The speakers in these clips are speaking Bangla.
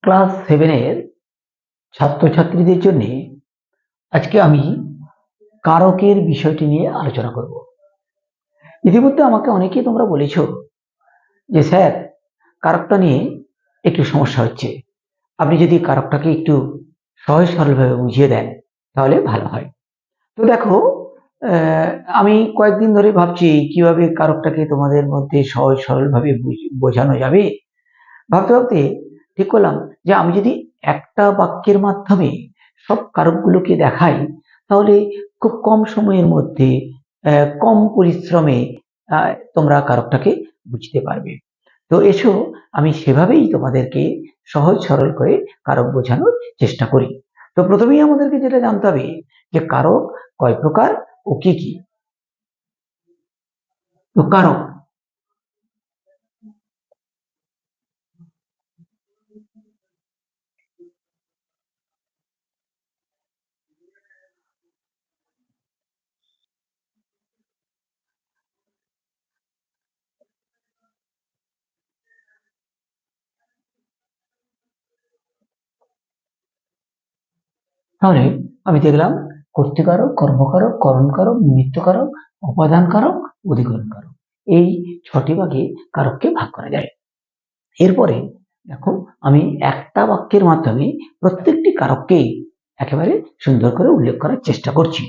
ক্লাস 7 এর ছাত্রছাত্রীদের জন্য আজকে আমি কারকের বিষয়টি নিয়ে আলোচনা করব। ইতিমধ্যে আমাকে অনেকেই তোমরা বলেছো যে স্যার, কারকটা নিয়ে একটু সমস্যা হচ্ছে, আপনি যদি কারকটাকে একটু সহজ সরলভাবে বুঝিয়ে দেন তাহলে ভালো হয়। তো দেখো, আমি কয়েকদিন ধরে ভাবছি কিভাবে কারকটাকে তোমাদের মধ্যে সহজ সরলভাবে বোঝানো যাবে। ভাবতে ভাবতে ঠিক করলাম যে আমি যদি একটা বাক্যের মাধ্যমে সব কারকগুলোকে দেখাই তাহলে খুব কম সময়ের মধ্যে কম পরিশ্রমে তোমরা কারকটাকে বুঝতে পারবে। তো এসো আমি সেভাবেই তোমাদেরকে সহজ সরল করে কারক বোঝানোর চেষ্টা করি। তো প্রথমেই আমাদেরকে যেটা জানতে হবে যে কারক কয় প্রকার ও কি কি। তো কারক, তাহলে আমি দেখলাম কর্তৃকারক, কর্মকারক, করণকারক, নিমিত্তকারক, উপাদান কারক, অধিকরণ কারক, এই 6টি ভাগে কারককে ভাগ করা যায়। এরপরে দেখো, আমি একটা বাক্যের মাধ্যমে প্রত্যেকটি কারককে একেবারে সুন্দর করে উল্লেখ করার চেষ্টা করছি।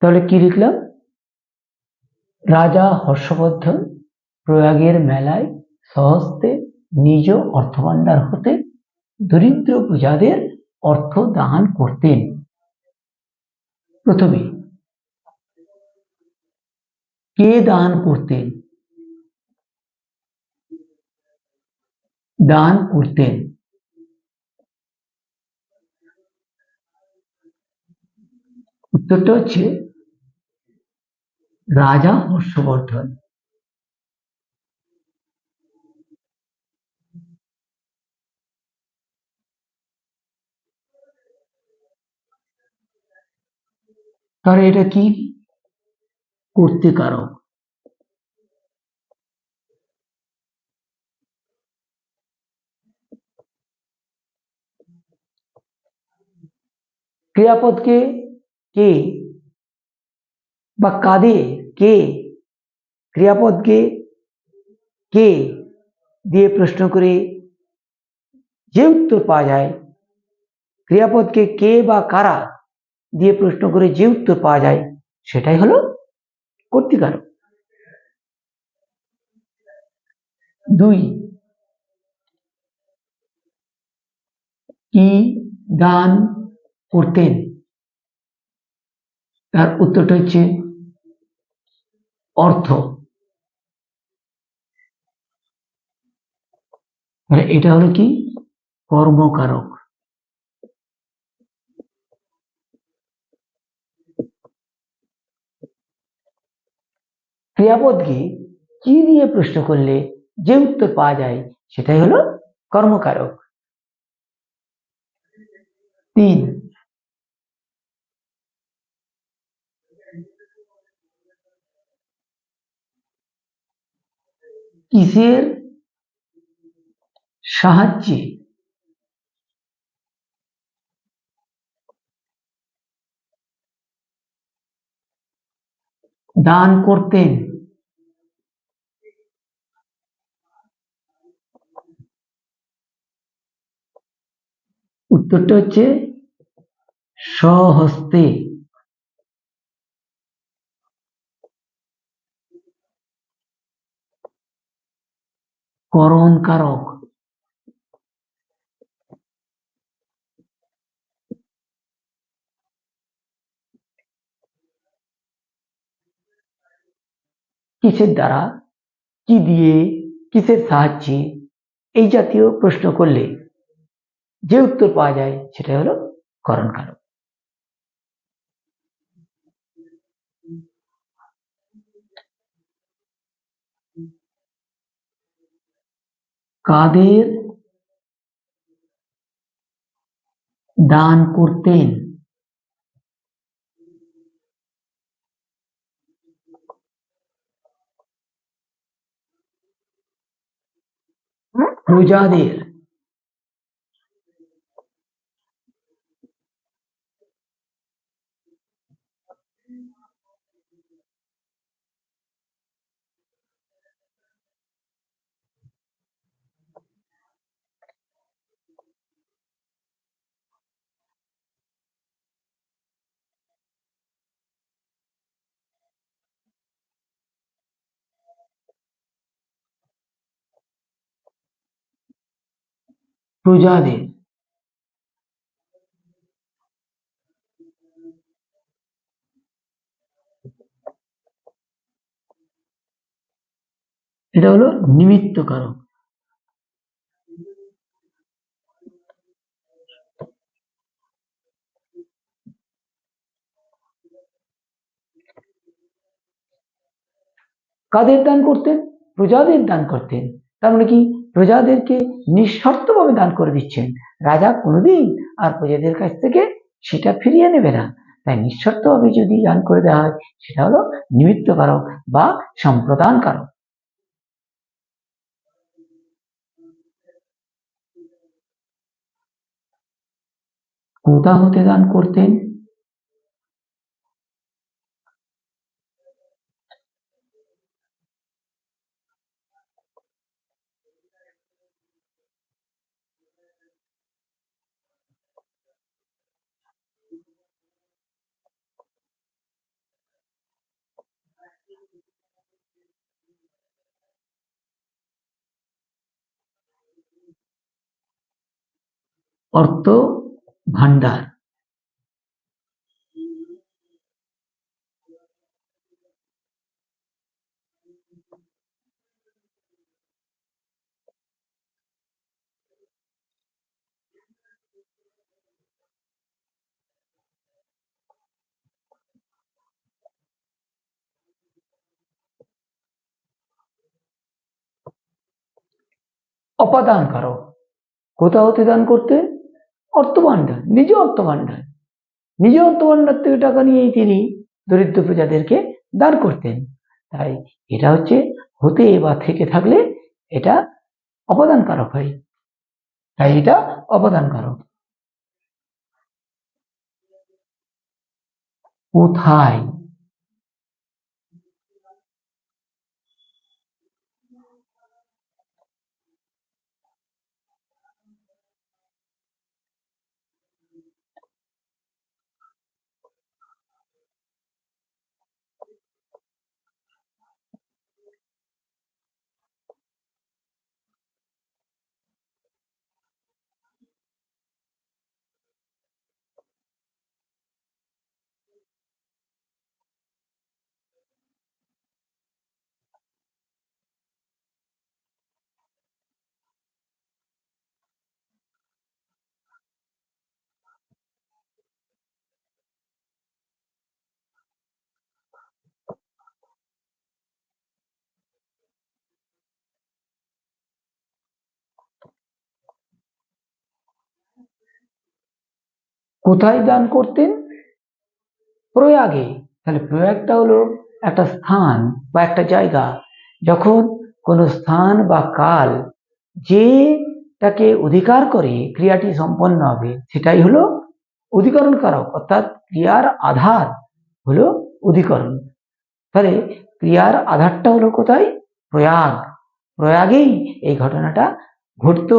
তাহলে কি লিখলাম? রাজা হর্ষবর্ধন প্রয়াগের মেলায় স্বহস্তে নিজ অর্থভাণ্ডার হতে দরিদ্র প্রজাদের অর্থ দান করতেন। প্রথমে কে দান করতেন? দান করতেন, উত্তরটা হচ্ছে রাজা হর্ষবর্ধন। তাহলে এটা কি? কর্তৃকারক। ক্রিয়াপদকে কে বা কাদের, কে, ক্রিয়াপদকে কে দিয়ে প্রশ্ন করে যে উত্তর পাওয়া যায়, ক্রিয়াপদকে কে বা কারা দিয়ে প্রশ্ন করে যে উত্তর পাওয়া যায় সেটাই হলো কর্তৃকারক। 2, কি দান করতেন? তার উত্তরটা হচ্ছে অর্থ। তাহলে এটা হলো কি? কর্মকারক। ক্রিয়াপদকে কি দিয়ে প্রশ্ন করলে যে উত্তর পাওয়া যায় সেটাই হলো কর্মকারক। 3, কিসের সাহায্যে দান করতেন? উত্তরটা হচ্ছে স্বহস্তে। করণ কারক। কিসের দ্বারা, কি দিয়ে, কিসের সাহায্যে, এই জাতীয় প্রশ্ন করলে যে উত্তর পাওয়া যায় সেটা হলো করণ কারক। কাদের দান করতেন? প্রজাদের। প্রজাদের। এটা হলো নিমিত্ত কারক। কাদের দান করতেন? প্রজাদের দান করতেন। তার মানে কি, প্রজাদেরকে নিঃশর্তভাবে দান করে দিচ্ছেন। রাজা কোনোদিন আর প্রজাদের কাছ থেকে সেটা ফিরিয়ে নেবে না, তাই নিঃশর্তভাবে যদি দান করে দেওয়া হয় সেটা হলো নিমিত্ত কারক বা সম্প্রদান কারক। কোথা হতে দান করতেন? অর্থ ভান্ডার। অপাদান কারক। কোথা হতে দান করতেন? অর্থ ভান্ডার, নিজ অর্থ ভান্ডার। নিজ অর্থ ভান্ডার থেকে টাকা নিয়েই তিনি দরিদ্র প্রজাদেরকে দান করতেন। তাই এটা হচ্ছে হতে বা থেকে থাকলে এটা অপদান কারক হয়, তাই এটা অপদান কারক। কোথায়? কোথায় দান করতেন? প্রয়াগে। তাহলে প্রয়াগটা হলো একটা স্থান বা একটা জায়গা। যখন কোনো স্থান বা কাল যেটাকে অধিকার করে ক্রিয়াটি সম্পন্ন হবে সেটাই হলো অধিকরণ কারক, অর্থাৎ ক্রিয়ার আধার হলো অধিকরণ। তাহলে ক্রিয়ার আধারটা হলো কোথায়? প্রয়াগ। প্রয়াগেই এই ঘটনাটা ঘটতো,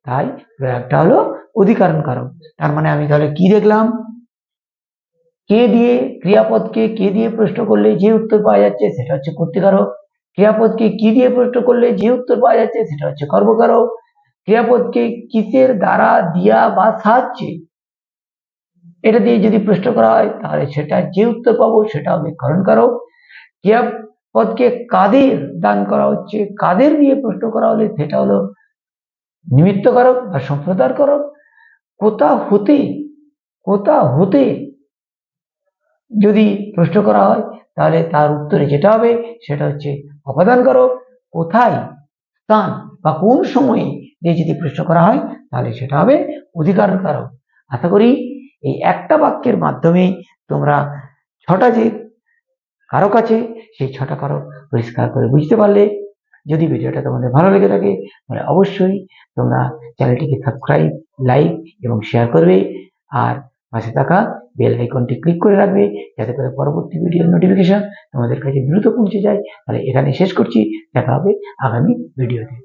তাই প্রয়াগটা হলো অধিকরণ কারক। তার মানে আমি তাহলে কি দেখলাম? কে দিয়ে ক্রিয়াপদকে কে দিয়ে প্রশ্ন করলে যে উত্তর পাওয়া যাচ্ছে সেটা হচ্ছে কর্তৃকারক। ক্রিয়াপদকে কি দিয়ে প্রশ্ন করলে যে উত্তর পাওয়া যাচ্ছে সেটা হচ্ছে কর্মকারক। ক্রিয়াপদকে কিসের দ্বারা, দিয়া বা সাহায্যে, এটা দিয়ে যদি প্রশ্ন করা হয় তাহলে সেটা যে উত্তর পাবো সেটা হবে করণ কারক। ক্রিয়া পদকে কাদের দান করা হচ্ছে, কাদের দিয়ে প্রশ্ন করা হলে সেটা হলো নিমিত্তকারক বা সম্প্রদায়কারক। কোথা হতে যদি প্রশ্ন করা হয় তাহলে তার উত্তরে যেটা হবে সেটা হচ্ছে অপাদানকারক। কোথায়, স্থান বা কোন সময়ে দিয়ে যদি প্রশ্ন করা হয় তাহলে সেটা হবে অধিকারকারক। আশা করি এই একটা বাক্যের মাধ্যমে তোমরা ছটা যে কারক আছে সেই ছটা কারক পরিষ্কার করে বুঝতে পারলে। যদি ভিডিওটা তোমাদের ভালো লেগে থাকে তাহলে অবশ্যই তোমরা চ্যানেলটিকে সাবস্ক্রাইব, লাইক এবং শেয়ার করবে, আর পাশে থাকা বেল আইকনটি ক্লিক করে রাখবে যাতে করে পরবর্তী ভিডিওর নোটিফিকেশন তোমাদের কাছে দ্রুত পৌঁছে যায়। তাহলে এখানে শেষ করছি, দেখা হবে আগামী ভিডিওতে।